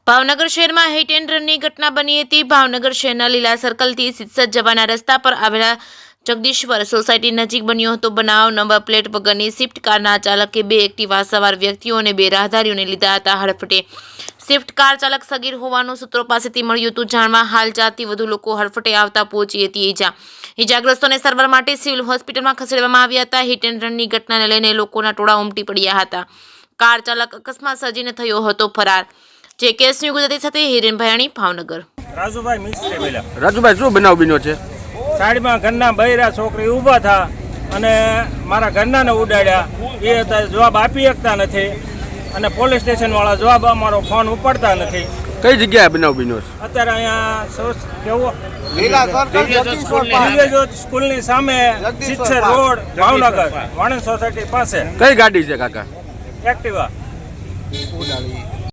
ભાવનગર શહેરમાં hit and રનની ઘટના બની હતી। ભાવનગર શહેરના લીલા સર્કલથી સિદ્સત જવાના રસ્તા પર આવેલા જગદીશ્વર સોસાયટી નજીક બન્યો હતો બનાવ। નંબર પ્લેટ વગરની સ્વિફ્ટ કારના ચાલકે બે એક્ટિવા સવાર વ્યક્તિઓ અને બે રાહદારીઓને લીધા હતા હડફટે। સ્વિફ્ટ કાર ચાલક સગીર હોવાનું સૂત્રો પાસેથી મળ્યું હતું જાણવા। હાલ 4 થી વધુ લોકો હડફટે આવતા પહોંચી હતી ઈજાગ્રસ્તોને સારવાર માટે સિવિલ હોસ્પિટલમાં ખસેડવામાં આવ્યા હતા। હિટ એન્ડ રનની ઘટનાને લઈને લોકોના ટોળા ઉમટી પડ્યા હતા। કાર ચાલક અકસ્માત સર્જીને થયો હતો ફરાર। જે કેસની ગુજરાતી સાથે હિરેન ભાયાણી ભાવનગર। રાજુભાઈ મિસ્ત્રી બોલ્યા। રાજુભાઈ શું બનાવ બન્યો છે? સાઈડમાં ઘરના બૈરા છોકરી ઊભા થા અને મારા ઘરનાને ઉડાડ્યા। એ અત્યારે જવાબ આપી શકતા નથી અને પોલીસ સ્ટેશનવાળા જવાબ અમારો ફોન ઉપાડતા નથી। કઈ જગ્યાએ બનાવ બન્યો છે? અત્યારે અહીંયા કેવો સ્કૂલની સામે સિત્સર રોડ ભાવનગર વાણંદ સોસાયટી પાસે। કઈ ગાડી છે કાકા? એક્ટિવા।